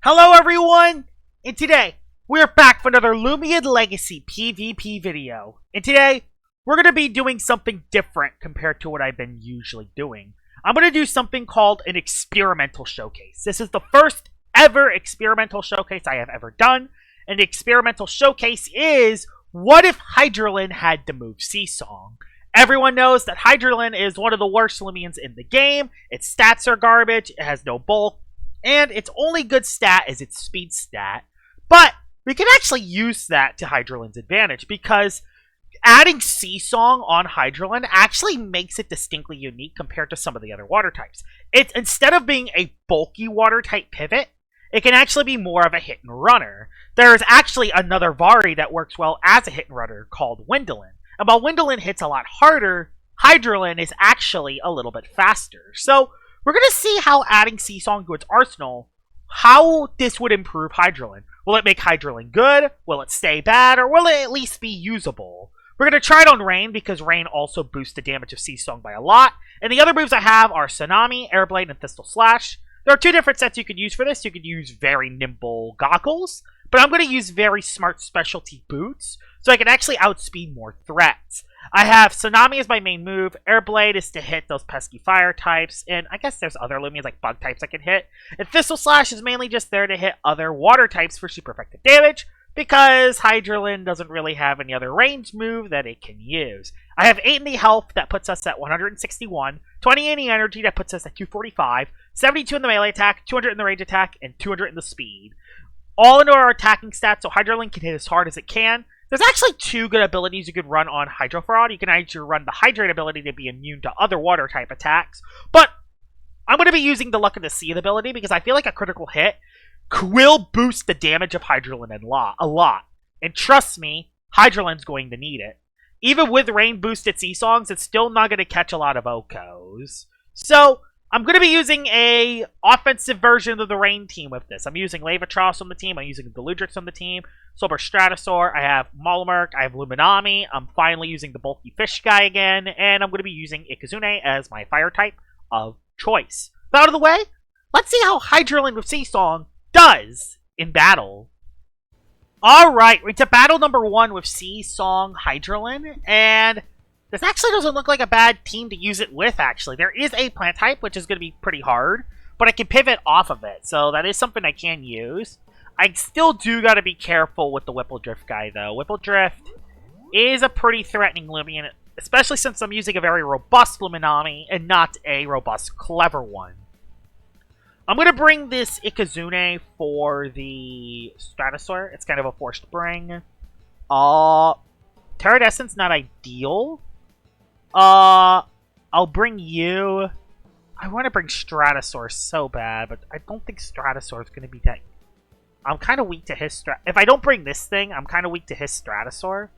Hello everyone! And today, we're back for another Loomian Legacy PvP video. And today, we're going to be doing something different compared to what I've been usually doing. I'm going to do something called an experimental showcase. This is the first ever experimental showcase I have ever done. And the experimental showcase is, what if Hydrolen had to move Seasong? Everyone knows that Hydrolen is one of the worst Loomians in the game. Its stats are garbage, it has no bulk, and its only good stat is its speed stat. But we can actually use that to Hydrolen's advantage, because adding Seasong on Hydrolen actually makes it distinctly unique compared to some of the other water types. Instead of being a bulky water type pivot, it can actually be more of a hit and runner. There is actually another Vari that works well as a hit and runner called Windolin. And while Windolin hits a lot harder, Hydrolen is actually a little bit faster. So we're going to see how adding Seasong to its arsenal, how this would improve Hydrolen. Will it make Hydrolen good? Will it stay bad? Or will it at least be usable? We're going to try it on Rain, because Rain also boosts the damage of Seasong by a lot. And the other moves I have are Tsunami, Airblade, and Thistle Slash. There are two different sets you could use for this. You could use Very Nimble Goggles, but I'm going to use Very Smart Specialty Boots, so I can actually outspeed more threats. I have Tsunami as my main move, Airblade is to hit those pesky fire types, and I guess there's other Loomians like bug types I can hit. And Thistle Slash is mainly just there to hit other water types for super effective damage, because Hydrolen doesn't really have any other range move that it can use. I have 8 in the health, that puts us at 161, 20 in the energy, that puts us at 245, 72 in the melee attack, 200 in the range attack, and 200 in the speed. All into our attacking stats, so Hydrolen can hit as hard as it can. There's actually two good abilities you could run on Hydro Fraud. You can either run the Hydrate ability to be immune to other water type attacks, but I'm going to be using the Luck of the Sea ability, because I feel like a critical hit will boost the damage of Hydrolen a lot. And trust me, Hydrolen's going to need it. Even with Rain boosted Seasongs, it's still not going to catch a lot of Okos. So I'm going to be using a offensive version of the Rain team with this. I'm using Lavatros on the team. I'm using Deludrix on the team. Silver Stratosaur. I have Malmerk. I have Luminami. I'm finally using the bulky fish guy again. And I'm going to be using Ikazune as my fire type of choice. So out of the way, let's see how Hydrolen with Seasong does in battle. Alright, we're into battle number 1 with Seasong Hydrolen, and this actually doesn't look like a bad team to use it with, actually. There is a plant type, which is going to be pretty hard, but I can pivot off of it, so that is something I can use. I still do got to be careful with the Whippledrift guy, though. Whippledrift is a pretty threatening Loomian, especially since I'm using a very robust Luminami and not a robust, clever one. I'm going to bring this Ikazune for the Stratosaur. It's kind of a forced bring. Terradescent's not ideal. I'll bring you. I want to bring Stratosaur so bad, but I don't think Stratosaur is going to be that. I'm kind of weak to his If I don't bring this thing, I'm kind of weak to his Stratosaur.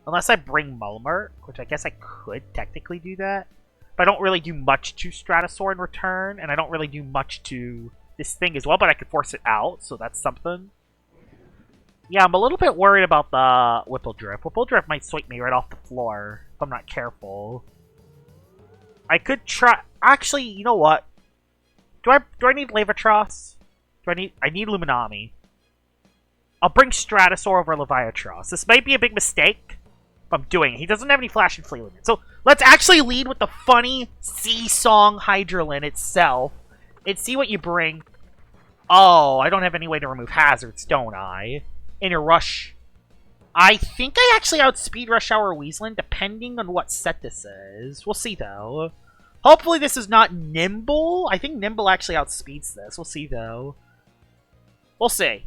Unless I bring Mulmer, which I guess I could technically do that. But I don't really do much to Stratosaur in return, and I don't really do much to this thing as well, but I could force it out, so that's something. Yeah, I'm a little bit worried about the Whippledrift. Whippledrift might sweep me right off the floor if I'm not careful. I could try. Actually, you know what? Do I need Lavatros? I need Luminami. I'll bring Stratosaur over Leviatros. This might be a big mistake, but I'm doing it. He doesn't have any Flash and Flea limit. So let's actually lead with the funny Seasong Hydrolen itself and see what you bring. Oh, I don't have any way to remove hazards, don't I? In a rush. I think I actually outspeed Rush Hour Weaslin, depending on what set this is. We'll see, though. Hopefully this is not Nimble. I think Nimble actually outspeeds this. We'll see, though. We'll see.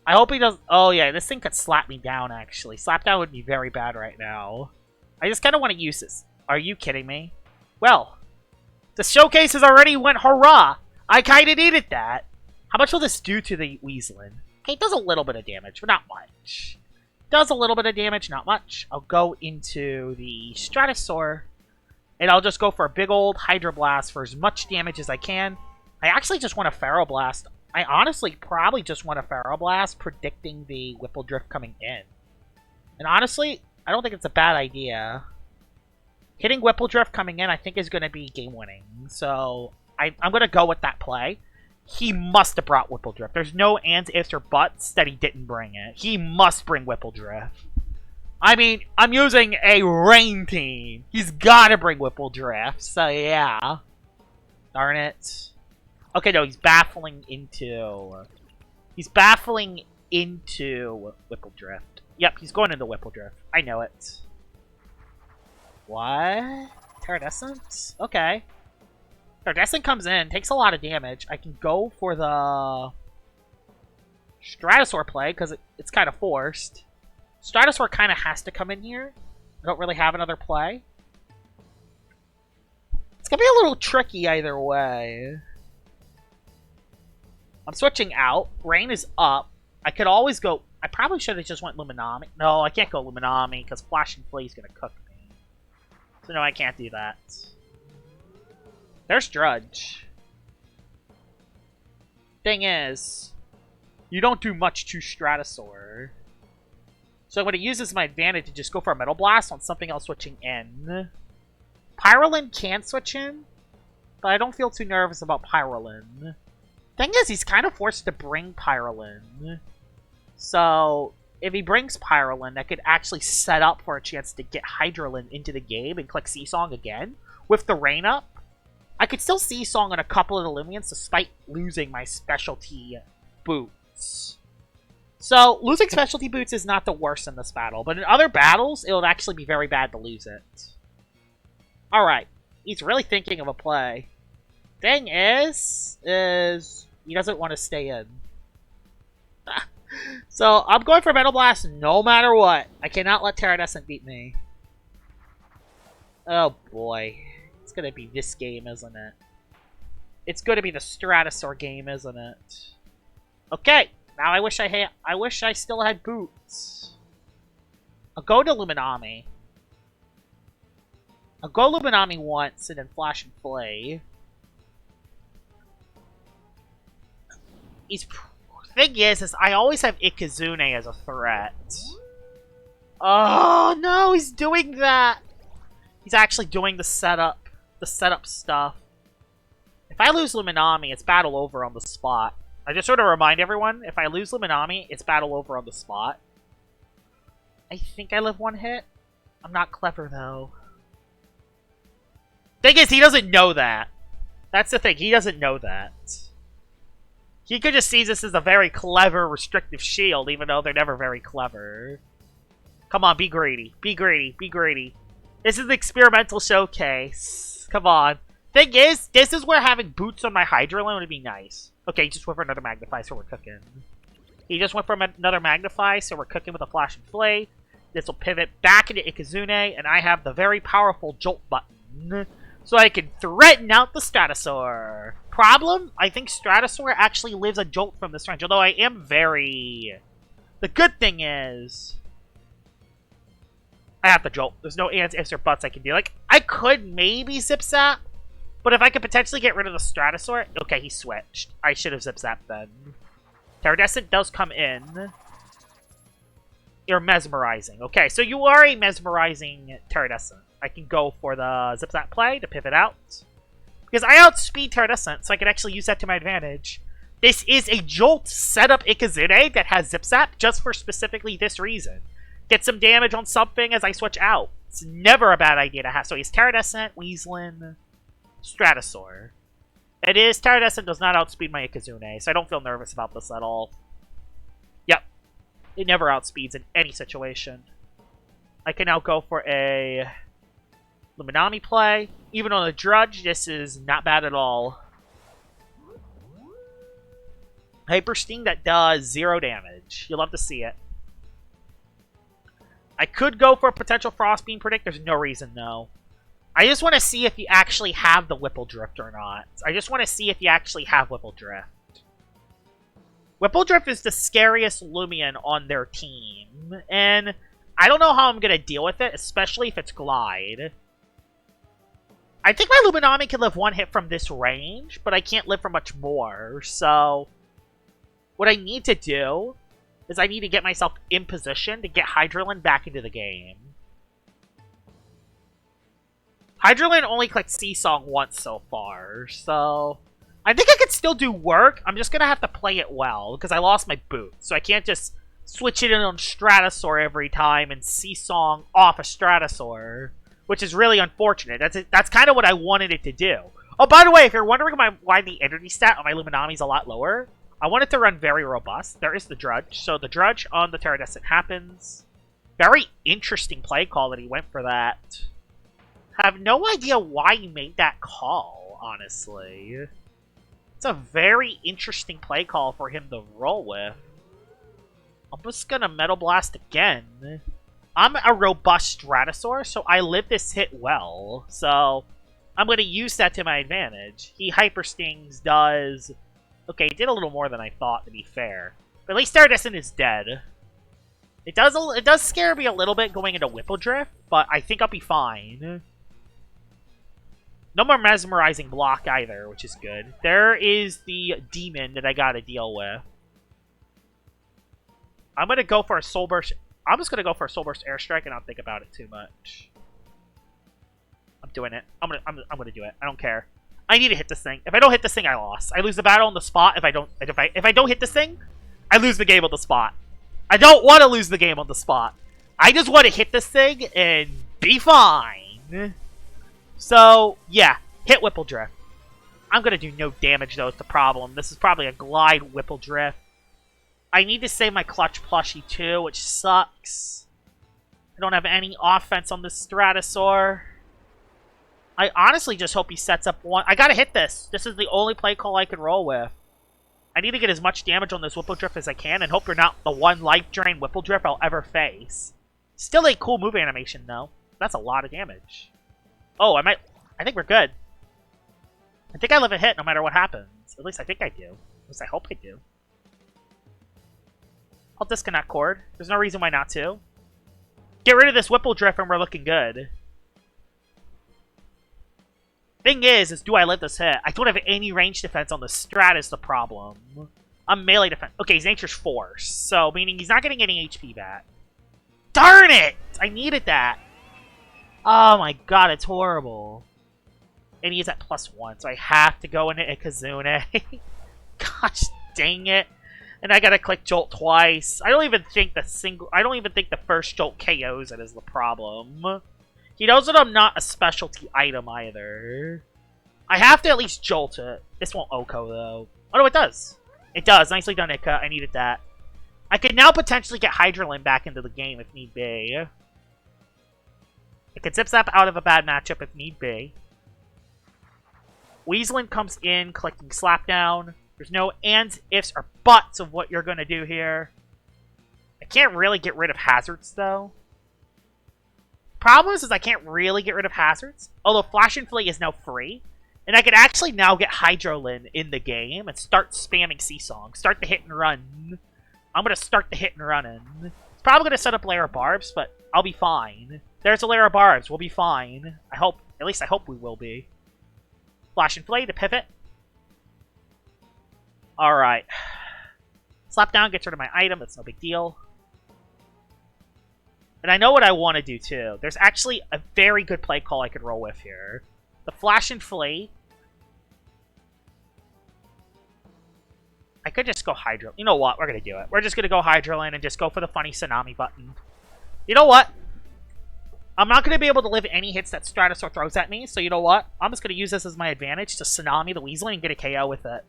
I hope he does. Oh, yeah, this thing could slap me down, actually. Slap down would be very bad right now. I just kind of want to use this. Are you kidding me? Well, the showcase has already went hurrah. I kind of needed that. How much will this do to the Weaslin? Okay, it does a little bit of damage, but not much. Does a little bit of damage, not much. I'll go into the Stratosaur, and I'll just go for a big old Hydro Blast for as much damage as I can. I actually just want a Pharaoh Blast. I honestly probably just want a Pharaoh Blast, predicting the Whippledrift coming in. And honestly, I don't think it's a bad idea. Hitting Whippledrift coming in, I think, is going to be game-winning. So I'm going to go with that play. He must have brought Whipple Drift. There's no ands, ifs, or buts that he didn't bring it. He must bring Whipple Drift. I mean, I'm using a rain team. He's gotta bring Whipple Drift, so yeah. Darn it. Okay, no, he's baffling into... He's baffling into Whipple Drift. Yep, he's going into Whipple Drift. I know it. What? Teradescent? Okay. Teradescent comes in, takes a lot of damage. I can go for the Stratosaur play, because it's kind of forced. Stratosaur kind of has to come in here. I don't really have another play. It's going to be a little tricky either way. I'm switching out. Rain is up. I could always go... I probably should have just went Luminami. No, I can't go Luminami, because Flash and Flea is going to cook me. So no, I can't do that. There's Drudge. Thing is, you don't do much to Stratosaur. So I'm going to use this as my advantage to just go for a Metal Blast on something else switching in. Hydrolen can switch in, but I don't feel too nervous about Hydrolen. Thing is, he's kind of forced to bring Hydrolen. So, if he brings Hydrolen, that could actually set up for a chance to get Hydrolen into the game and click Seasong again. With the rain up, I could still Seasong on a couple of the Loomians despite losing my specialty boots. So, losing specialty boots is not the worst in this battle, but in other battles, it would actually be very bad to lose it. Alright, he's really thinking of a play. Thing is he doesn't want to stay in. So, I'm going for Metal Blast no matter what. I cannot let Teradescent beat me. Oh boy. It's gonna be this game, isn't it? It's gonna be the Stratosaur game, isn't it? Okay. Now I wish I still had boots. I'll go to Luminami. I'll go Luminami once and then Flash and Flay. Thing is I always have Ikazune as a threat. Oh no, he's doing that. He's actually doing the setup stuff. If I lose Luminami, it's battle over on the spot. I just sort of remind everyone, if I lose Luminami, it's battle over on the spot. I think I live one hit. I'm not clever, though. Thing is, he doesn't know that. That's the thing, he doesn't know that. He could just see this as a very clever, restrictive shield, even though they're never very clever. Come on, be greedy. Be greedy. Be greedy. This is the experimental showcase. Come on. Thing is, this is where having boots on my Hydrolen would be nice. Okay, he just went for another Magnify, so we're cooking. He just went for another Magnify, so we're cooking with a Flash and Flay. This will pivot back into Ikazune, and I have the very powerful Jolt button. So I can threaten out the Stratosaur. Problem? I think Stratosaur actually lives a Jolt from this range, although I am very... The good thing is... I have the Jolt. There's no ands, ifs, or buts I can do. Like, I could maybe Zip Zap, but if I could potentially get rid of the Stratosaur... Okay, he switched. I should have Zip Zapped then. Teradescent does come in. You're mesmerizing. Okay, so you are a mesmerizing Teradescent. I can go for the Zip Zap play to pivot out. Because I outspeed Teradescent, so I can actually use that to my advantage. This is a Jolt setup Ikazune that has Zip Zap just for specifically this reason. Get some damage on something as I switch out. It's never a bad idea to have. So he's Teradescent, Weaslin, Stratosaur. It is, Teradescent does not outspeed my Ikazune, so I don't feel nervous about this at all. Yep. It never outspeeds in any situation. I can now go for a Luminami play. Even on the Drudge, this is not bad at all. Hyper Sting that does 0 damage. You'll love to see it. I could go for a potential Frost Beam Predict. There's no reason, no. I just want to see if you actually have the Whipple Drift or not. I just want to see if you actually have Whipple Drift. Whipple Drift is the scariest Loomian on their team. And I don't know how I'm going to deal with it, especially if it's Glide. I think my Luminami can live one hit from this range, but I can't live for much more. So, what I need to do is I need to get myself in position to get Hydrolen back into the game. Hydrolen only clicked Seasong once so far, so I think I could still do work. I'm just going to have to play it well because I lost my boot. So I can't just switch it in on Stratosaur every time and Seasong off a Stratosaur, which is really unfortunate. That's kind of what I wanted it to do. Oh, by the way, if you're wondering why the energy stat on my Luminami is a lot lower, I want it to run very robust. There is the Drudge. So the Drudge on the Terradescent happens. Very interesting play call that he went for that. Have no idea why he made that call, honestly. It's a very interesting play call for him to roll with. I'm just gonna Metal Blast again. I'm a robust Stratosaur, so I live this hit well. So I'm gonna use that to my advantage. He Hyper Stings does... Okay, he did a little more than I thought, to be fair. But at least Terradescent is dead. It does scare me a little bit going into Whippledrift, but I think I'll be fine. No more Mesmerizing Block either, which is good. There is the Demon that I gotta deal with. I'm gonna go for a Soul Burst. I'm just gonna go for a Soul Burst Airstrike and not think about it too much. I'm doing it. I'm gonna do it. I don't care. I need to hit this thing. If I don't hit this thing, I lost. I lose the battle on the spot. If I don't hit this thing, I lose the game on the spot. I don't want to lose the game on the spot. I just want to hit this thing and be fine. So, yeah. Hit Whippledrift. I'm going to do no damage, though, is the problem. This is probably a Glide Whippledrift. I need to save my Clutch Plushie, too, which sucks. I don't have any offense on this Stratosaur. I honestly just hope he sets up one. I got to hit this. This is the only play call I can roll with. I need to get as much damage on this Whippledrift as I can and hope you're not the one life drain Whippledrift I'll ever face. Still a cool move animation, though. That's a lot of damage. Oh, I think we're good. I think I live a hit no matter what happens. At least I think I do. At least I hope I do. I'll disconnect cord. There's no reason why not to. Get rid of this Whippledrift and we're looking good. Thing is do I live this hit? I don't have any range defense on the Strat is the problem. I'm melee defense. Okay, he's Nature's Force, so meaning he's not getting any HP back. Darn it! I needed that. Oh my god, it's horrible. And he's at +1, so I have to go into Ikazune. Gosh dang it. And I gotta click Jolt twice. I don't even think the first Jolt KOs it is the problem. He knows that I'm not a specialty item either. I have to at least Jolt it. This won't Oko though. Oh no, it does. It does. Nicely done, Ika. I needed that. I could now potentially get Hydrolen back into the game if need be. It could Zip-Zap out of a bad matchup if need be. Weaselin comes in, collecting Slapdown. There's no ands, ifs, or buts of what you're going to do here. I can't really get rid of hazards, though. Problem is I can't really get rid of hazards. Although Flash and Flea is now free. And I could actually now get Hydrolen in the game and start spamming Seasong. Start the hit and run. I'm going to start the hit and run in. It's probably going to set up Layer of Barbs, but I'll be fine. There's a Layer of Barbs. We'll be fine. I hope. At least I hope we will be. Flash and Flay to pivot. Alright. Slapdown gets rid of my item. That's no big deal. And I know what I want to do, too. There's actually a very good play call I could roll with here. The Flash and Flay. I could just go Hydro. You know what? We're going to do it. We're just going to go Hydrolen and just go for the funny Tsunami button. You know what? I'm not going to be able to live any hits that Stratosaur throws at me, so you know what? I'm just going to use this as my advantage to Tsunami the Weaselin and get a KO with it.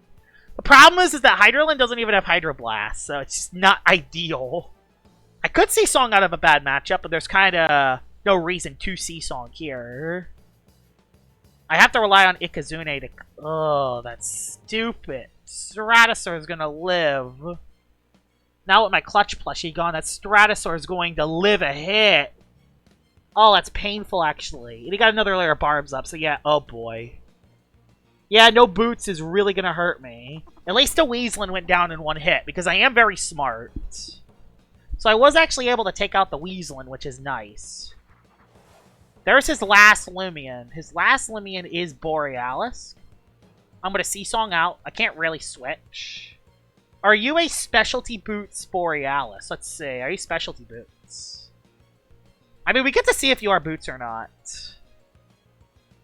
The problem is that Hydrolen doesn't even have Hydro Blast, so it's just not ideal. I could see Song out of a bad matchup, but there's kind of no reason to see Song here. I have to rely on Ikazune to... Oh, that's stupid. Stratosaur is going to live. Now with my Clutch plushie gone, that Stratosaur is going to live a hit. Oh, that's painful, actually. And he got another layer of barbs up, so yeah, oh boy. Yeah, no boots is really going to hurt me. At least the Weaselin went down in one hit, because I am very smart. So I was actually able to take out the Weaselin, which is nice. There's his last Loomian. His last Loomian is Borealis. I'm going to Seasong out. I can't really switch. Are you a Specialty Boots Borealis? Let's see. Are you Specialty Boots? I mean, we get to see if you are Boots or not.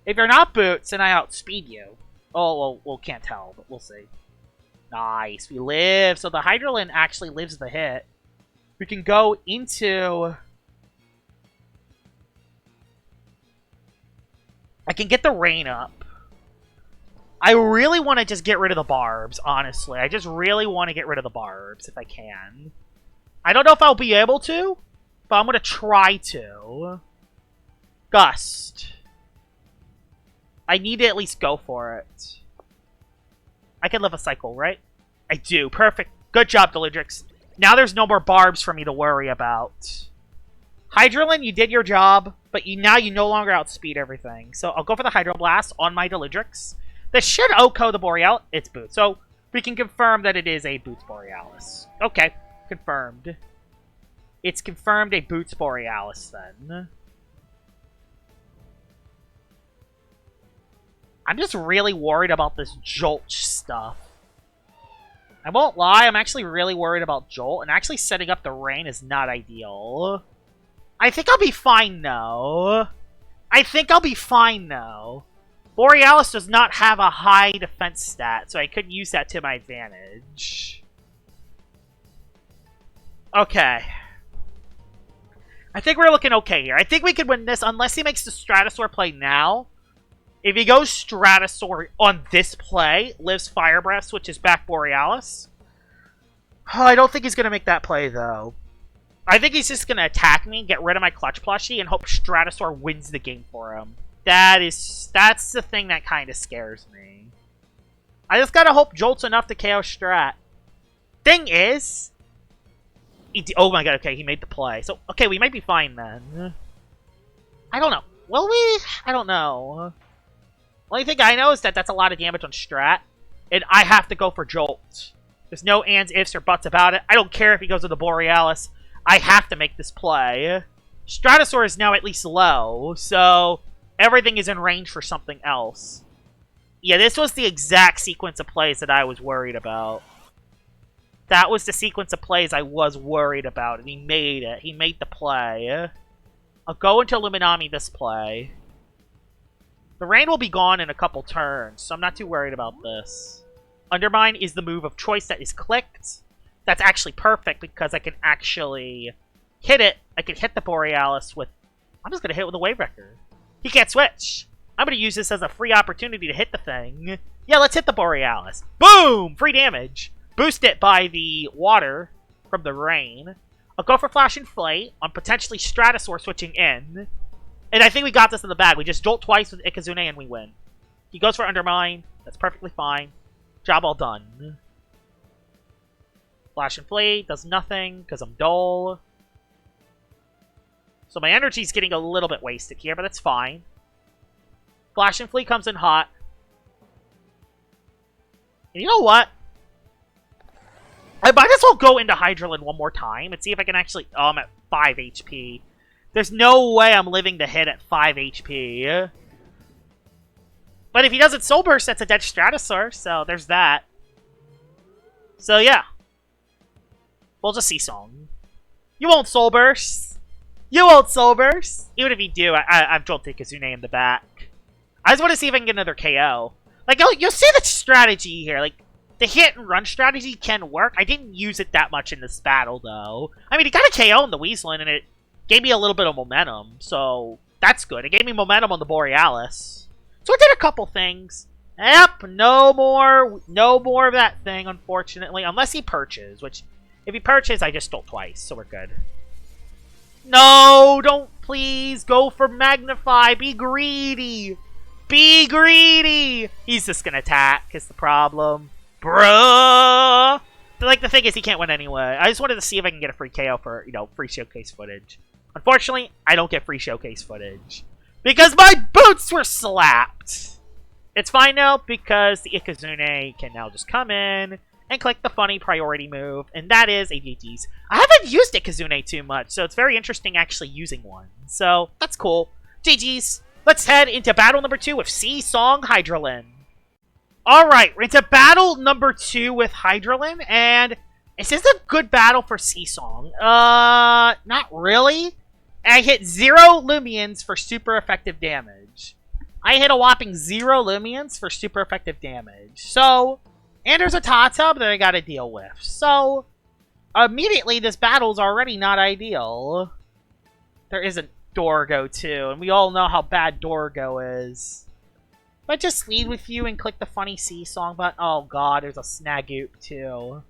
If you're not Boots, then I outspeed you. Oh, well, we can't tell, but we'll see. Nice, we live. So the Hydrolen actually lives the hit. We can go into... I can get the rain up. I really want to just get rid of the barbs, honestly. I just really want to get rid of the barbs, if I can. I don't know if I'll be able to, but I'm going to try to. Gust. I need to at least go for it. I can live a cycle, right? I do. Perfect. Good job, Deludrix. Now there's no more barbs for me to worry about. Hydrolen, you did your job, but now you no longer outspeed everything. So I'll go for the Hydroblast on my Deludrix. This should OHKO the Borealis. It's Boots. So we can confirm that it is a Boots Borealis. Okay. Confirmed. It's confirmed a Boots Borealis then. I'm just really worried about this Jolt stuff. I won't lie, I'm actually really worried about Jolt, and actually setting up the rain is not ideal. I think I'll be fine, though. Borealis does not have a high defense stat, so I could use that to my advantage. Okay. I think we're looking okay here. I think we could win this unless he makes the Stratosaur play now. If he goes Stratosaur on this play, lives Fire Breath, switches back Borealis. Oh, I don't think he's going to make that play, though. I think he's just going to attack me, get rid of my Clutch Plushie, and hope Stratosaur wins the game for him. That's the thing that kind of scares me. I just got to hope Jolt's enough to KO Strat. Thing is... oh my god, okay, he made the play. So, okay, we might be fine then. I don't know. Will we? I don't know. Only thing I know is that that's a lot of damage on Strat, and I have to go for Jolt. There's no ands, ifs, or buts about it. I don't care if he goes with the Borealis. I have to make this play. Stratosaur is now at least low, so everything is in range for something else. Yeah, this was the exact sequence of plays that I was worried about. That was the sequence of plays I was worried about, and he made it. He made the play. I'll go into Luminami this play. The rain will be gone in a couple turns, so I'm not too worried about this. Undermine is the move of choice that is clicked. That's actually perfect because I can actually hit it. I can hit the Borealis with... I'm just going to hit it with a Wave Wrecker. He can't switch. I'm going to use this as a free opportunity to hit the thing. Yeah, let's hit the Borealis. Boom! Free damage. Boost it by the water from the rain. I'll go for Flash and Flate on potentially Stratosaur switching in. And I think we got this in the bag. We just Jolt twice with Ikazune and we win. He goes for Undermine. That's perfectly fine. Job all done. Flash and Flate does nothing because I'm dull. So my energy's getting a little bit wasted here, but that's fine. Flash and Flea comes in hot. And you know what? I might as well go into Hydrolen one more time and see if I can actually... Oh, I'm at 5 HP. There's no way I'm living the hit at 5 HP. But if he doesn't Soul Burst, that's a dead Stratosaur, so there's that. So yeah. We'll just see Song. You won't Soul Burst. You won't Soul Burst. Even if you do, I've jolted Kazune in the back. I just want to see if I can get another KO. Like, you'll see the strategy here. Like, the hit and run strategy can work. I didn't use it that much in this battle, though. I mean, he got a KO in the Weaselin, and it gave me a little bit of momentum. So, that's good. It gave me momentum on the Borealis. So, it did a couple things. Yep, no more of that thing, unfortunately. Unless he perches, which, if he perches, I just stole twice, so we're good. No, don't please go for Magnify. Be greedy. Be greedy. He's just gonna attack, is the problem. Bruh. But, like, the thing is, he can't win anyway. I just wanted to see if I can get a free KO for, you know, free showcase footage. Unfortunately, I don't get free showcase footage. Because my boots were slapped. It's fine now, because the Ikazune can now just come in and click the funny priority move, and that is a GG's. I haven't used Ikazune too much, so it's very interesting actually using one. So, that's cool. GG's. Let's head into battle number 2 with C-Song Hydrolen. Alright, we're into battle number 2 with Hydrolen, and is this a good battle for C-Song? Not really. I hit 0 Loomians for super effective damage. I hit a whopping 0 Loomians for super effective damage. So, and there's a Tatub that I gotta deal with. So, immediately this battle's already not ideal. There is a Dorgo too, and we all know how bad Dorgo is. But just lead with you and click the funny sea song button. Oh god, there's a Snagoop too.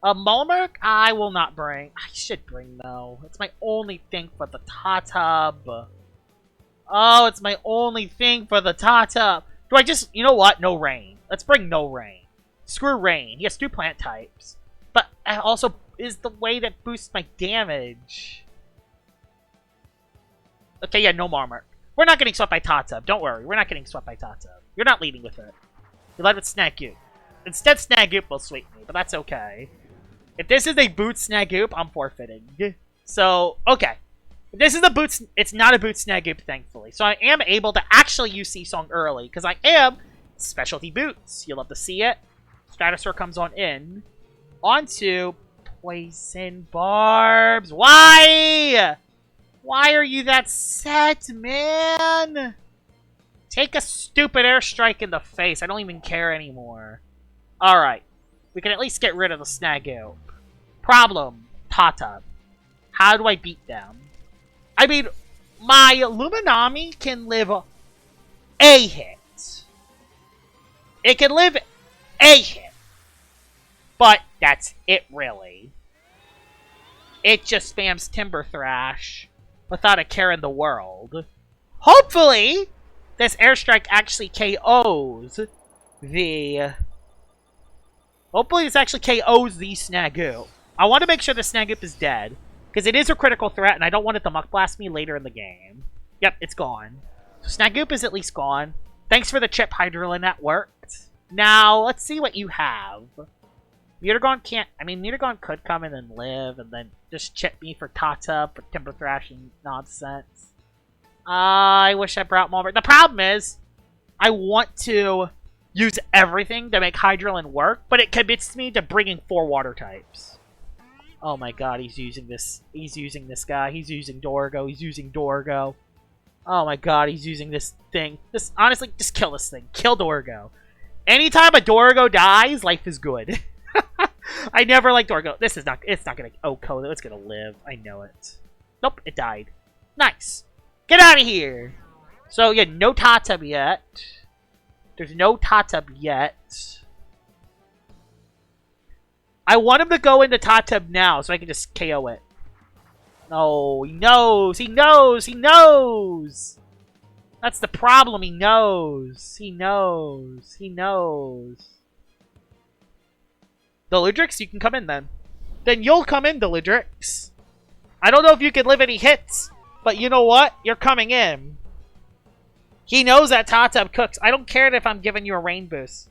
A Mulmurk, I will not bring. I should bring though. It's my only thing for the Tatub. Oh, it's my only thing for the Tatub. Do I just, you know what? No rain. Let's bring no rain. Screw rain. He has 2 plant types. But it also is the way that boosts my damage. Okay, yeah, no Mulmurk. We're not getting swept by Tatub. Don't worry. We're not getting swept by Tatub. You're not leading with it. You led with Snagoop. Instead, Snagoop will sweep me, but that's okay. If this is a boot Snagoop, I'm forfeiting. So, okay. If this is a boot, it's not a boot Snagoop, thankfully. So I am able to actually use Sea Song early, because I am specialty boots. You'll love to see it. Stratosaur comes on in. Onto Poison Barbs. Why? Why are you that set, man? Take a stupid airstrike in the face. I don't even care anymore. Alright. We can at least get rid of the Snagoop. Problem. Tatub. How do I beat them? I mean, my Luminami can live a hit. It can live a hit. But that's it, really. It just spams Timber Thrash without a care in the world. Hopefully, this airstrike actually KOs the... Hopefully this actually KOs the Snagoop. I want to make sure the Snagoop is dead, because it is a critical threat, and I don't want it to Muck Blast me later in the game. Yep, it's gone. So Snagoop is at least gone. Thanks for the chip, Hydrolen, that worked. Now, let's see what you have. Mutagon can't... I mean, Mutagon could come in and live, and then just chip me for Tatub, for Timber Thrashing nonsense. I wish I brought more. The problem is, I want to use everything to make Hydrolen work, but it commits me to bringing 4 water types. Oh my god, he's using this. He's using this guy. He's using Dorgo. He's using Dorgo. Oh my god, he's using this thing. Just, honestly, just kill this thing. Kill Dorgo. Anytime a Dorgo dies, life is good. I never liked Dorgo. This is not, it's not gonna, oh, Kodo, it's gonna live. I know it. Nope, it died. Nice. Get out of here. So, yeah, no Tatub yet. There's no Tatub yet. I want him to go into Tatub now so I can just KO it. No, he knows. He knows. He knows. That's the problem. He knows. He knows. He knows. Deludrix, you can come in then. Then you'll come in, Deludrix. I don't know if you can live any hits, but you know what? You're coming in. He knows that Tatub cooks. I don't care if I'm giving you a rain boost.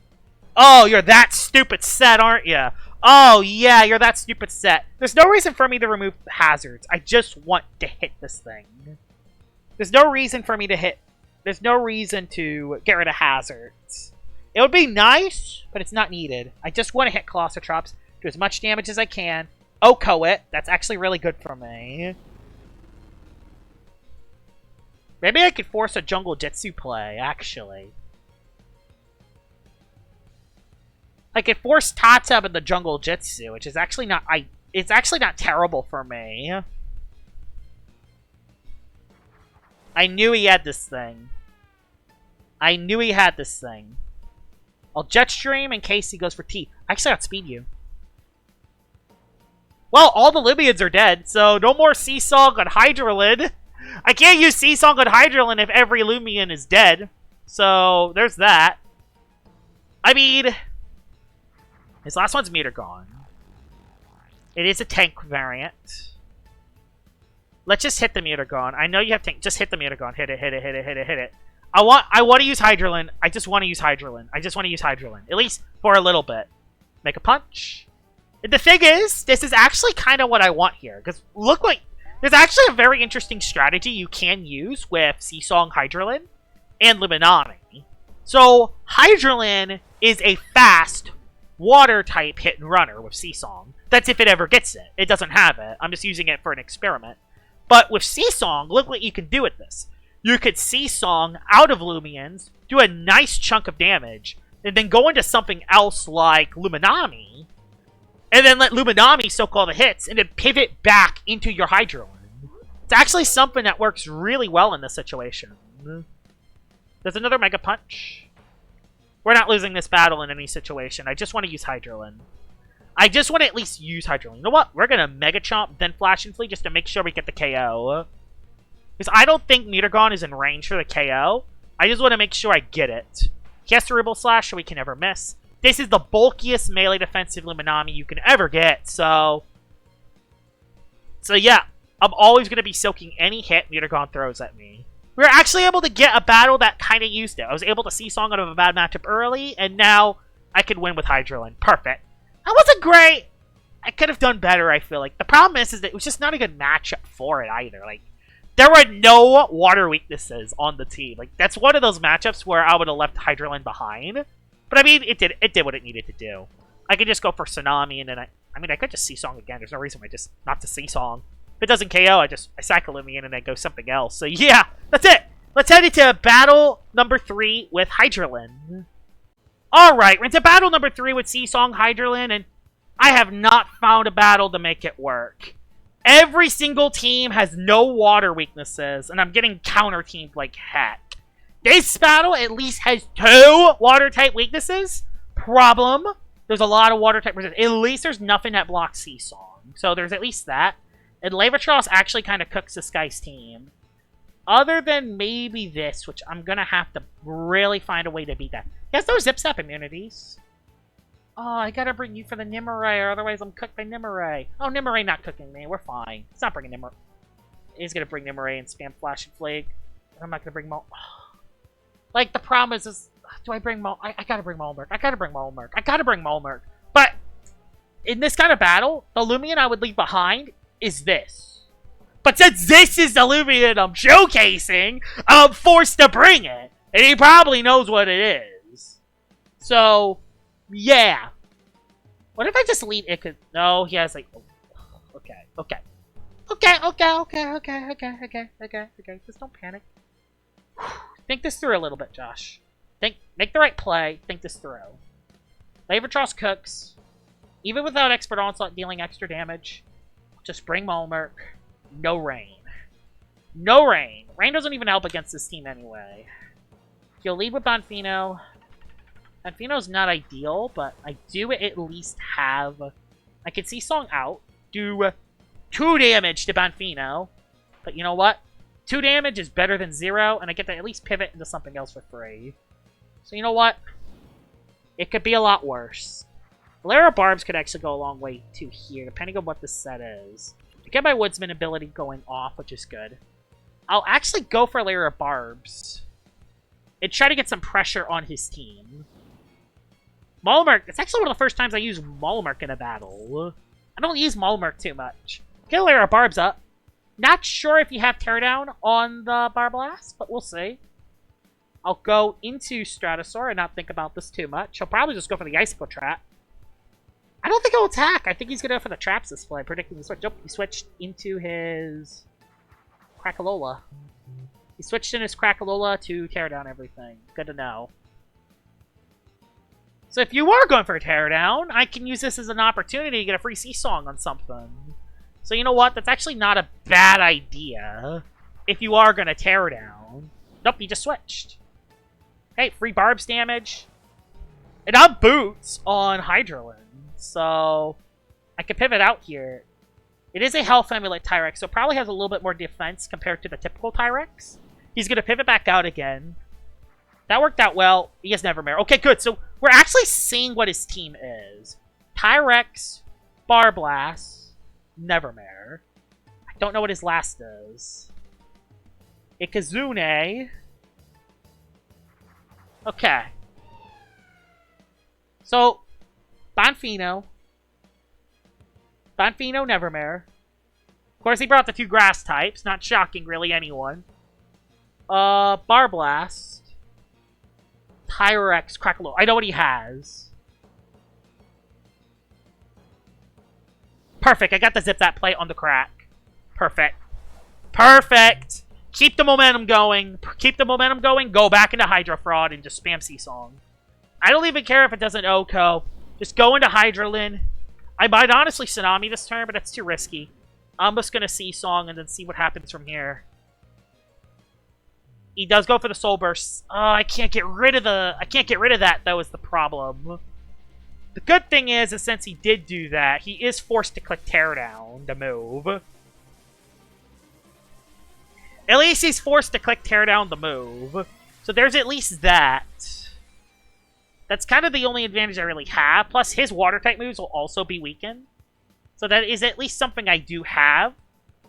Oh, you're that stupid set, aren't you? Oh, yeah, you're that stupid set. There's no reason for me to remove hazards. I just want to hit this thing. There's no reason for me to hit. There's no reason to get rid of hazards. It would be nice, but it's not needed. I just want to hit Colossotrops, do as much damage as I can. Oko it. That's actually really good for me. Maybe I could force a Jungle Jitsu play, actually. I could force Tatub in the Jungle Jitsu, which is actually not... it's actually not terrible for me. I knew he had this thing. I knew he had this thing. I'll Jetstream in case he goes for T. I actually outspeed you. Well, all the Loomians are dead, so no more Sea Song on Hydrolen. I can't use Sea Song on Hydrolen if every Loomian is dead. So, there's that. I mean... his last one's Mutagon. It is a tank variant. Let's just hit the Mutagon. I know you have tank. Just hit the Mutagon. Hit it, hit it, hit it, hit it, hit it. I want to use Hydrolen. I just want to use Hydrolen. I just want to use Hydrolen. At least for a little bit. Make a punch. The thing is, this is actually kind of what I want here. Because look what... there's actually a very interesting strategy you can use with Sea Song Hydrolen and Luminami. So, Hydrolen is a fast water type hit and runner with Sea Song. That's if it ever gets it. It doesn't have it. I'm just using it for an experiment. But with Sea Song, look what you can do with this. you could Sea-Song out of Loomians, do a nice chunk of damage, and then go into something else like Luminami, and then let Luminami soak all the hits, and then pivot back into your Hydrolen. It's actually something that works really well in this situation. There's another Mega Punch. We're not losing this battle in any situation. I just want to use Hydrolen. I just want to at least use Hydrolen. You know what? We're going to Mega Chomp, then Flash and Flee just to make sure we get the KO. Because I don't think Mutagon is in range for the KO. I just want to make sure I get it. He has Cerebral Slash, so we can never miss. This is the bulkiest melee defensive Luminami you can ever get, so yeah. I'm always going to be soaking any hit Mutagon throws at me. We were actually able to get a battle that kind of used it. I was able to See-Song out of a bad matchup early, and now I could win with Hydrolen. Perfect. That wasn't great. I could have done better, I feel like. The problem is that it was just not a good matchup for it either. Like, there were no water weaknesses on the team. Like, that's one of those matchups where I would have left Hydrolen behind. But I mean, it did what it needed to do. I could just go for Tsunami, and then I could just See-Song again. There's no reason why just not to See-Song. If it doesn't KO, I sack a Loomian and then go something else. So yeah, that's it. Let's head into battle number 3 with Hydrolen. Alright, we're into battle number 3 with See-Song Hydrolen, and I have not found a battle to make it work. Every single team has no water weaknesses, and I'm getting counter-teamed like heck. This battle at least has 2 water-type weaknesses. Problem, there's a lot of water-type resistance. At least there's nothing that blocks See-Song. So there's at least that. And Levatros actually kind of cooks this guy's team. Other than maybe this, which I'm going to have to really find a way to beat that. He has no Zip-Zap immunities. Oh, I got to bring you for the Nimue, or otherwise I'm cooked by Nimue. Oh, Nimue not cooking me. We're fine. He's not bringing Nimue. He's going to bring Nimue and spam Flash and Flag. I'm not going to bring Mo... Like, the problem is do I bring Mo... I got to bring Molmerk. I got to bring Molmerk. I got to bring Molmerk. But in this kind of battle, the Loomian I would leave behind is this. But since this is the Loomian I'm showcasing, I'm forced to bring it. And he probably knows what it is. So, yeah. What if I just leave it? No, he has like... Okay. Just don't panic. Think this through a little bit, Josh. Make the right play. Think this through. Levatros cooks. Even without Expert Onslaught dealing extra damage. Just bring Molmerk. No Rain. No Rain. Rain doesn't even help against this team anyway. He'll lead with Bonfino. Bonfino's not ideal, but I do at least have... I can See-Song out. Do 2 damage to Bonfino. But you know what? 2 damage is better than 0, and I get to at least pivot into something else for free. So you know what? It could be a lot worse. Lara Barbs could actually go a long way too here, depending on what the set is. I get my Woodsman ability going off, which is good. I'll actually go for Lara Barbs and try to get some pressure on his team. Molmerk, it's actually one of the first times I use Molmerk in a battle. I don't use Molmerk too much. Get Lara Barbs up. Not sure if you have Teardown on the Barblast, but we'll see. I'll go into Stratosaur and not think about this too much. He'll probably just go for the Icicle Trap. I don't think he'll attack. I think he's going to go for the Traps this play, predicting the switch. Nope, he switched into his Crackalola. He switched in his Crackalola to tear down everything. Good to know. So if you are going for a teardown, I can use this as an opportunity to get a free See-Song on something. So you know what? That's actually not a bad idea if you are going to tear down. Nope, he just switched. Hey, free Barbs damage. And I'm Boots on Hydrolen. So I can pivot out here. It is a Health Amulet Tyrex, so it probably has a little bit more defense compared to the typical Tyrex. He's going to pivot back out again. That worked out well. He has Nevermare. Okay, good. So we're actually seeing what his team is. Tyrex, Barblast, Nevermare. I don't know what his last is. Ikazune. Okay. So, Bonfino, Nevermare. Of course, he brought the 2 grass types. Not shocking, really, anyone. Barblast. Tyrex, Crackalola. I know what he has. Perfect. I got the Zip that play on the crack. Perfect. Perfect. Keep the momentum going. Keep the momentum going. Go back into Hydro Fraud and just spam Seasong. I don't even care if it doesn't OHKO. Just go into Hydrolen. I might honestly Tsunami this turn, but that's too risky. I'm just going to Seasong and then see what happens from here. He does go for the Soul Burst. Oh, I can't get rid of that, though, is the problem. The good thing is since he did do that, he is forced to click Teardown to move. At least he's forced to click Teardown to move. So there's at least that. That's kind of the only advantage I really have. Plus, his Water-type moves will also be weakened. So that is at least something I do have.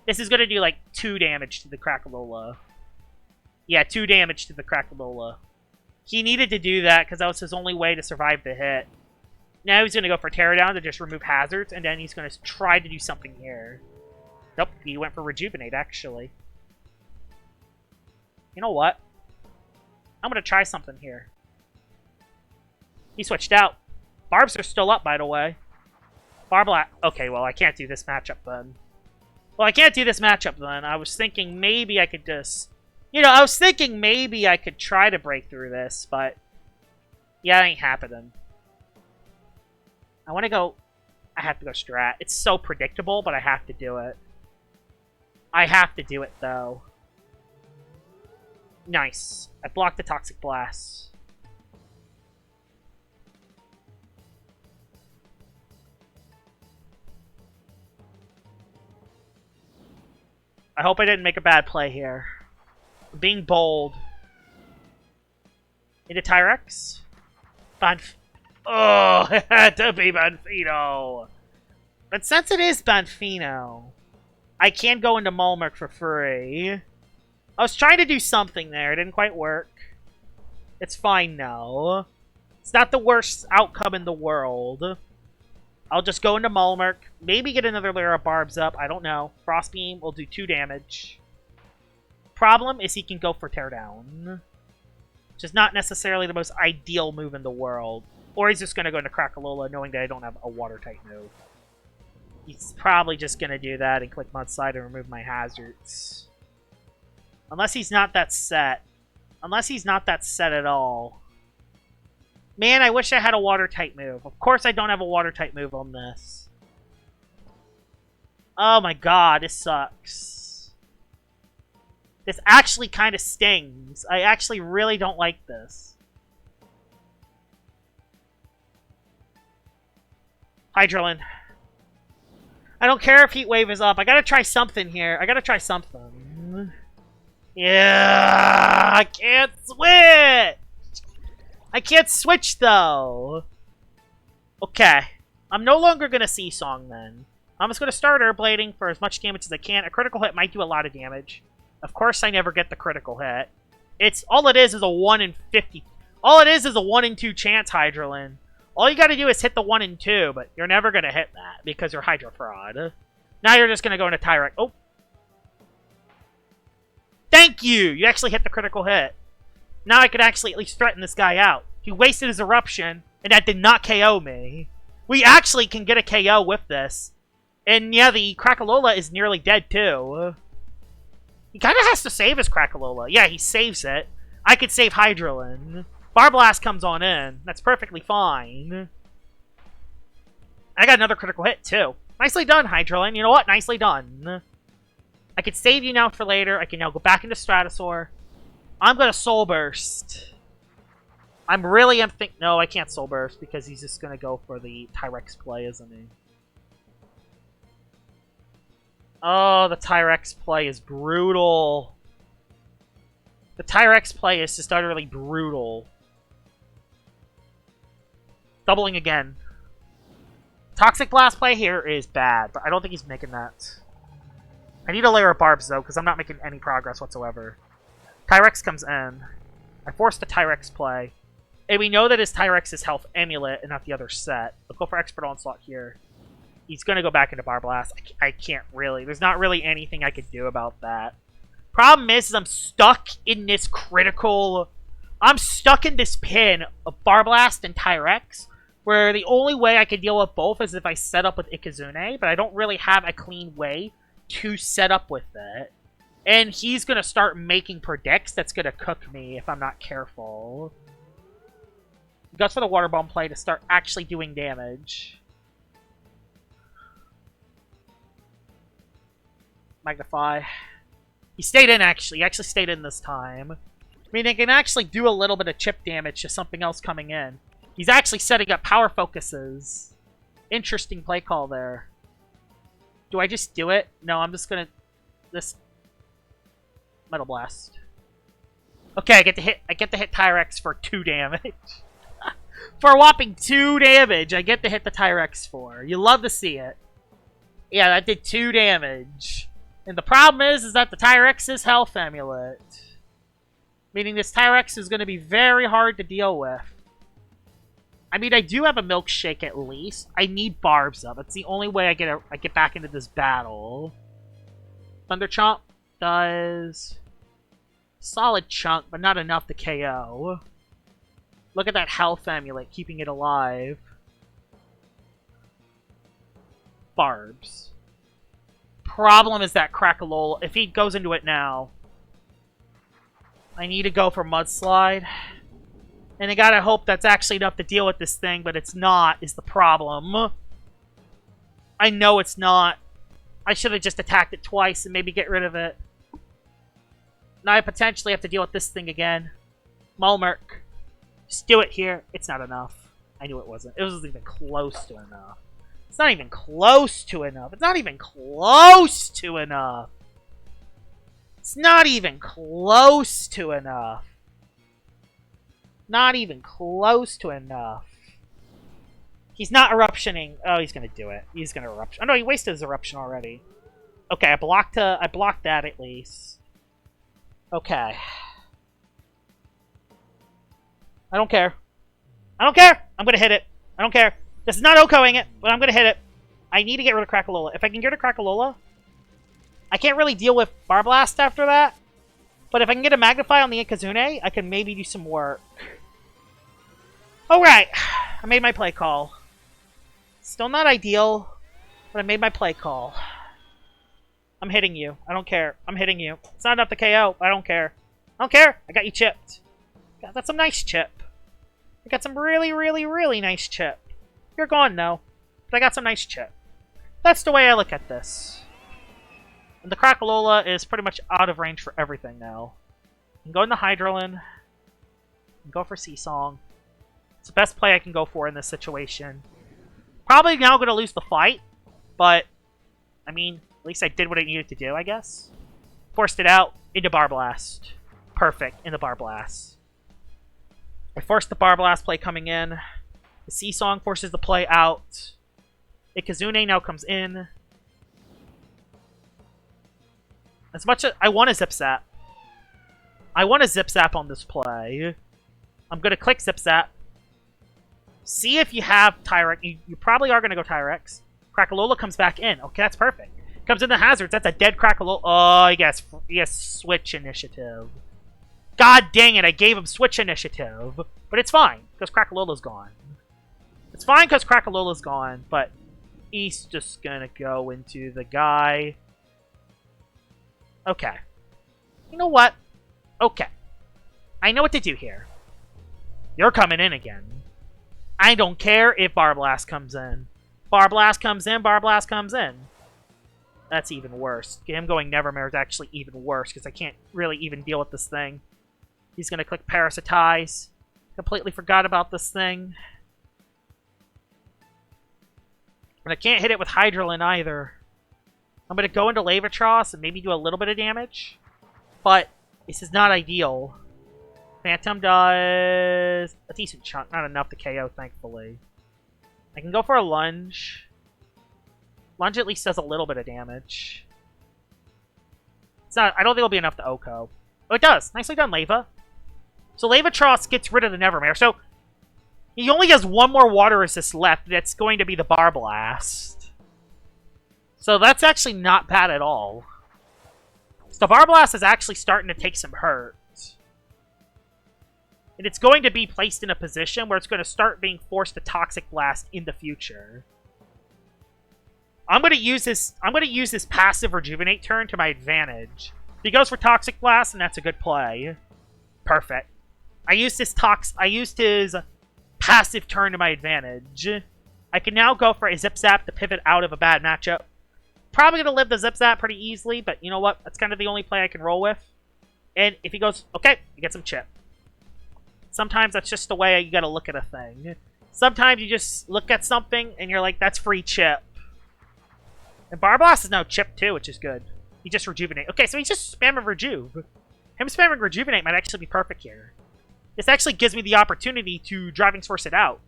This is going to do, like, 2 damage to the Crackalola. Yeah, 2 damage to the Crackalola. He needed to do that because that was his only way to survive the hit. Now he's going to go for Teardown to just remove hazards, and then he's going to try to do something here. Nope, he went for Rejuvenate, actually. You know what? I'm going to try something here. He switched out. Barbs are still up, by the way. Barbla... Okay, well, I can't do this matchup then. Well, I can't do this matchup then. I was thinking maybe I could just... You know, I was thinking maybe I could try to break through this, but... Yeah, it ain't happening. I want to go... I have to go Strat. It's so predictable, but I have to do it. I have to do it, though. Nice. I blocked the Toxic Blast. I hope I didn't make a bad play here. I'm being bold. Into Tyrex? Oh, it had to be Banfino. But since it is Banfino, I can go into Mulmurk for free. I was trying to do something there. It didn't quite work. It's fine now. It's not the worst outcome in the world. I'll just go into Mulmurk. Maybe get another layer of Barbs up. I don't know. Frost Beam will do 2 damage. Problem is he can go for Teardown. Which is not necessarily the most ideal move in the world. Or he's just going to go into Crackalola knowing that I don't have a Water-type move. He's probably just going to do that and click Mudslide and remove my hazards. Unless he's not that set. Unless he's not that set at all. Man, I wish I had a Water-type move. Of course I don't have a Water-type move on this. Oh my god, this sucks. This actually kind of stings. I actually really don't like this. Hydrolen. I don't care if Heat Wave is up. I gotta try something here. I gotta try something. Yeah, I can't switch! I can't switch, though. Okay. I'm no longer going to Seasong, then. I'm just going to start Airblading for as much damage as I can. A critical hit might do a lot of damage. Of course, I never get the critical hit. All it is a 1 in 50. All it is a 1 in 2 chance, Hydrolen. All you got to do is hit the 1 in 2, but you're never going to hit that because you're Hydro Fraud. Now you're just going to go into Tyrex. Oh. Thank you! You actually hit the critical hit. Now I could actually at least threaten this guy out. He wasted his Eruption, and that did not KO me. We actually can get a KO with this. And yeah, the Crackalola is nearly dead too. He kind of has to save his Crackalola. Yeah, he saves it. I could save Hydrolen. Barblast comes on in. That's perfectly fine. I got another critical hit too. Nicely done, Hydrolen. You know what? Nicely done. I could save you now for later. I can now go back into Stratosaur. I'm going to Soul Burst. No, I can't Soul Burst because he's just going to go for the Tyrex play, isn't he? Oh, the Tyrex play is brutal. The Tyrex play is just utterly brutal. Doubling again. Toxic Blast play here is bad, but I don't think he's making that. I need a layer of Barbs, though, because I'm not making any progress whatsoever. Tyrex comes in. I forced the Tyrex play. And we know that his Tyrex is Health Amulet and not the other set. I'll go for Expert Onslaught here. He's going to go back into Barblast. I can't really. There's not really anything I could do about that. Problem is I'm stuck in this critical... I'm stuck in this pin of Barblast and Tyrex, where the only way I can deal with both is if I set up with Ikazune, but I don't really have a clean way to set up with it. And he's going to start making predicts that's going to cook me if I'm not careful. He goes for the water bomb play to start actually doing damage. Magnify. He stayed in, actually. He actually stayed in this time. I mean, he can actually do a little bit of chip damage to something else coming in. He's actually setting up power focuses. Interesting play call there. Do I just do it? No, I'm just gonna... This... Metal Blast. Okay, I get to hit Tyrex for 2 damage. For a whopping 2 damage, I get to hit the Tyrex for. You love to see it. Yeah, that did 2 damage. And the problem is that the Tyrex's health amulet. Meaning this Tyrex is going to be very hard to deal with. I mean, I do have a milkshake at least. I need barbs up. It's the only way I get back into this battle. Thunder Chomp does solid chunk, but not enough to KO. Look at that health amulet, keeping it alive. Barbs. Problem is that Crackalola, if he goes into it now, I need to go for Mudslide. And I gotta hope that's actually enough to deal with this thing, but it's not, is the problem. I know it's not. I should have just attacked it twice and maybe get rid of it. Now I potentially have to deal with this thing again. Mulmerk. Just do it here. It's not enough. I knew it wasn't. It wasn't even close to enough. It's not even close to enough. It's not even close to enough. It's not even close to enough. Not even close to enough. He's not eruptioning. Oh, he's gonna do it. He's gonna eruption. Oh no, he wasted his eruption already. Okay, I blocked that at least. Okay. I don't care. I don't care! I'm gonna hit it. I don't care. This is not OHKOing it, but I'm gonna hit it. I need to get rid of Crackalola. If I can get rid of Crackalola, I can't really deal with Barblast after that. But if I can get a Magnify on the Ikazune, I can maybe do some work. Alright. I made my play call. Still not ideal, but I made my play call. I'm hitting you. I don't care. I'm hitting you. It's not enough to KO. I don't care. I don't care. I got you chipped. Got some nice chip. I got some really, really, really nice chip. You're gone now, but I got some nice chip. That's the way I look at this. And the Crackalola is pretty much out of range for everything now. I can go into Hydrolen. I can go for Seasong. It's the best play I can go for in this situation. Probably now going to lose the fight, but, I mean, at least I did what I needed to do, I guess. Forced it out into Barblast. Perfect, into Barblast. I forced the Barblast play coming in. The Seasong forces the play out. Ikazune now comes in. As much as I want a Zip Zap. I want a Zip Zap on this play. I'm going to click Zip Zap. See if you have Tyrex. You probably are going to go Tyrex. Crackalola comes back in. Okay, that's perfect. Comes into hazards. That's a dead Crackalola. Oh, yes, switch initiative. God dang it, I gave him switch initiative. But it's fine, because Crackalola's gone. It's fine because Crackalola's gone, but he's just going to go into the guy. Okay. You know what? Okay. I know what to do here. You're coming in again. I don't care if Barblast comes in. Barblast comes in, Barblast comes in. That's even worse. Him going Nevermare is actually even worse, because I can't really even deal with this thing. He's going to click Parasitize. Completely forgot about this thing. And I can't hit it with Hydrolen either. I'm going to go into Lavatros and maybe do a little bit of damage. But this is not ideal. Phantom does a decent chunk. Not enough to KO, thankfully. I can go for a Lunge. Lunge at least does a little bit of damage. It's not. I don't think it'll be enough to OHKO. Oh, it does. Nicely done, Lava. So Lavatros gets rid of the Nevermare. So he only has one more water resist left. That's going to be the Barblast. So that's actually not bad at all. So Barblast is actually starting to take some hurt. And it's going to be placed in a position where it's going to start being forced to Toxic Blast in the future. I'm going to use this passive Rejuvenate turn to my advantage. If he goes for Toxic Blast, and that's a good play. Perfect. I used his passive turn to my advantage. I can now go for a Zip Zap to pivot out of a bad matchup. Probably going to live the Zip Zap pretty easily, but you know what? That's kind of the only play I can roll with. And if he goes, okay, you get some chip. Sometimes that's just the way you got to look at a thing. Sometimes you just look at something and you're like, that's free chip. And Barblast is now chip too, which is good. He just Rejuvenate. Okay, so he's just spamming Rejuve. Him spamming Rejuvenate might actually be perfect here. This actually gives me the opportunity to Driving Force it out.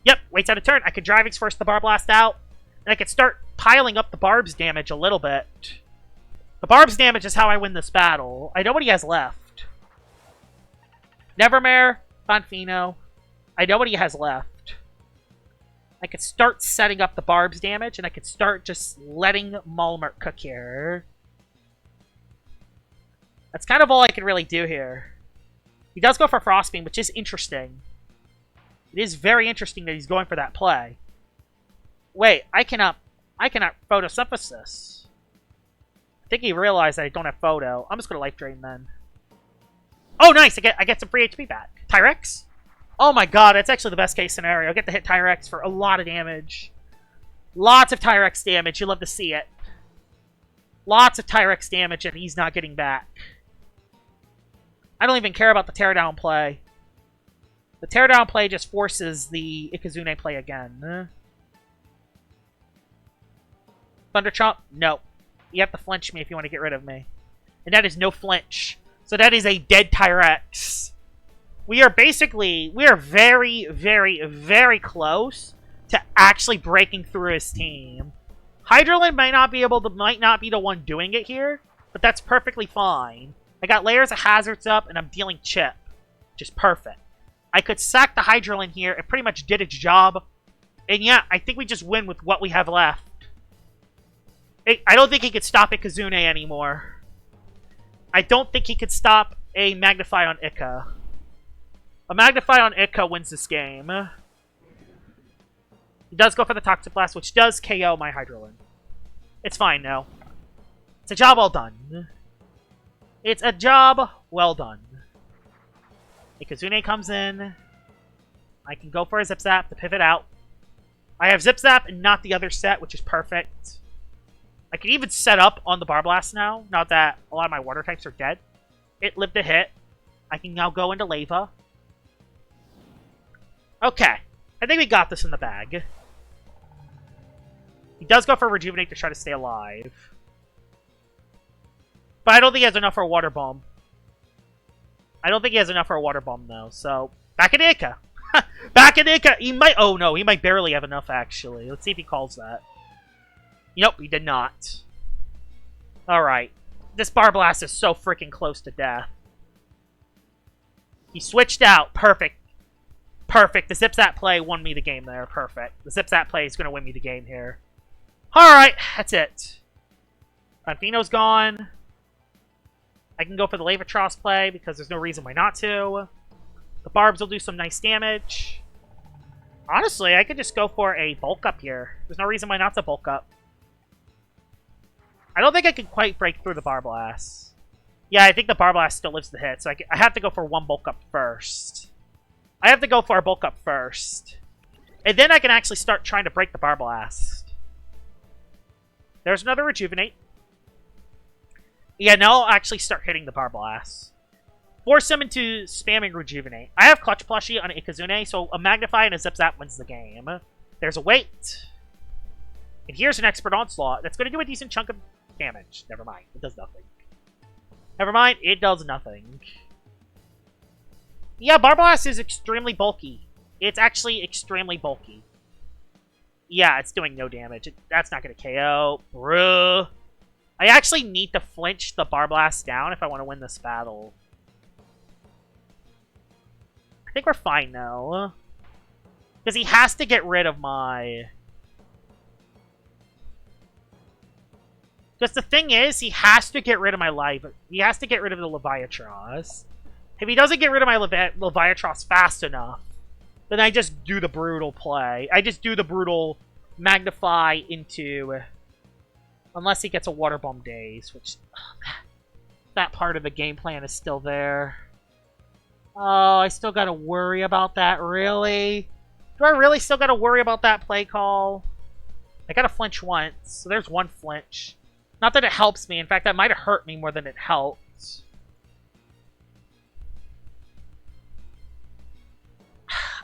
Yep, waits out a turn. I could Driving Force the Barblast out, and I could start piling up the Barb's damage a little bit. The Barb's damage is how I win this battle. I know what he has left. Nevermare, Bonfino. I know what he has left. I could start setting up the Barb's damage, and I could start just letting Malmert cook here. That's kind of all I can really do here. He does go for Frostbeam, which is interesting. It is very interesting that he's going for that play. Wait, I cannot photosynthesis. I think he realized that I don't have photo. I'm just gonna Life Drain then. Oh, nice! I get some free HP back. Tyrex? Oh my god, that's actually the best case scenario. I get to hit Tyrex for a lot of damage. Lots of Tyrex damage. You love to see it. Lots of Tyrex damage and he's not getting back. I don't even care about the Teardown play. The Teardown play just forces the Ikazune play again. Thunder Chomp? No. You have to flinch me if you want to get rid of me. And that is no flinch. So that is a dead Tyrex. We are very, very, very close to actually breaking through his team. Hydrolen might not be the one doing it here, but that's perfectly fine. I got layers of hazards up, and I'm dealing chip, which is perfect. I could sack the Hydrolen here. It pretty much did its job. And yeah, I think we just win with what we have left. I don't think he could stop Ikazune anymore. I don't think he could stop a Magnify on Ica. A Magnify on Ica wins this game. He does go for the Toxic Blast, which does KO my Hydrolen. It's fine now. It's a job well done. It's a job well done. Ikazune comes in. I can go for a Zip Zap to pivot out. I have Zip Zap and not the other set, which is perfect. I can even set up on the Barblast now, now that a lot of my water types are dead. It lived a hit. I can now go into Lava. Okay. I think we got this in the bag. He does go for Rejuvenate to try to stay alive. But I don't think he has enough for a Water Bomb. I don't think he has enough for a Water Bomb, though. So, back in Ica. Back in Ica. He might... Oh, no. He might barely have enough, actually. Let's see if he calls that. Nope, he did not. Alright. This Barblast is so freaking close to death. He switched out. Perfect. Perfect. The Zip Zap play won me the game there. Perfect. The Zip Zap play is going to win me the game here. Alright, that's it. Bonfino's gone. I can go for the Lavatros play because there's no reason why not to. The Barbs will do some nice damage. Honestly, I could just go for a bulk up here. There's no reason why not to bulk up. I don't think I can quite break through the Barblast. Yeah, I think the Barblast still lives the hit, so I have to go for one bulk up first. I have to go for a bulk up first. And then I can actually start trying to break the Barblast. There's another Rejuvenate. Yeah, now I'll actually start hitting the Barblast. Force him into spamming Rejuvenate. I have Clutch Plushie on Ikazune, so a Magnify and a Zip Zap wins the game. There's a wait. And here's an Expert Onslaught. That's going to do a decent chunk of damage. Never mind. It does nothing. Never mind. It does nothing. Yeah, Barblast is extremely bulky. It's actually extremely bulky. Yeah, it's doing no damage. That's not going to KO. Bruh. I actually need to flinch the Barblast down if I want to win this battle. I think we're fine, though. Because he has to get rid of my... Because the thing is, he has to get rid of my life. He has to get rid of the Leviatros. If he doesn't get rid of my Leviatros fast enough, then I just do the brutal play. I just do the brutal Magnify into Unless he gets a Water Bomb Daze, which... that part of the game plan is still there. Oh, I still gotta worry about that, really? Do I really still gotta worry about that play call? I gotta flinch once, so there's one flinch. Not that it helps me. In fact, that might have hurt me more than it helped.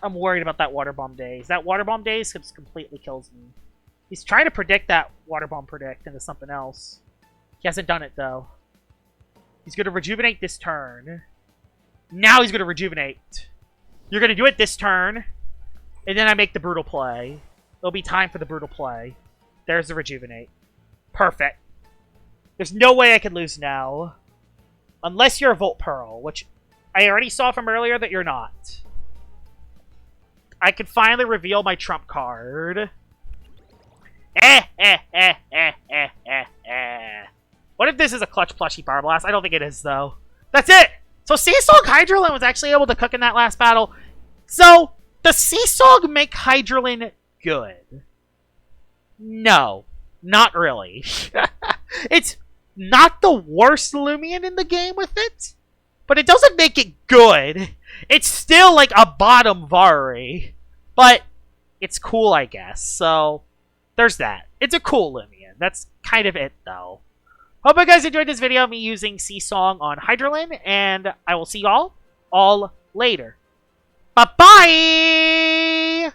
I'm worried about that Water Bomb Daze. That Water Bomb Daze just completely kills me. He's trying to predict that Water Bomb predict into something else. He hasn't done it, though. He's going to rejuvenate this turn. Now he's going to rejuvenate. You're going to do it this turn. And then I make the brutal play. It'll be time for the brutal play. There's the rejuvenate. Perfect. There's no way I can lose now. Unless you're a Volt Pearl, which I already saw from earlier that you're not. I can finally reveal my trump card. What if this is a Clutch Plushie Power Blast? I don't think it is, though. That's it! So Seasong Hydrolen was actually able to cook in that last battle. So, does Seasong make Hydrolen good? No. Not really. It's not the worst Loomian in the game with it, but it doesn't make it good. It's still like a bottom Vari, but it's cool, I guess. So, there's that. It's a cool Loomian. That's kind of it, though. Hope you guys enjoyed this video of me using Seasong on Hydrolen, and I will see y'all all later. Bye-bye!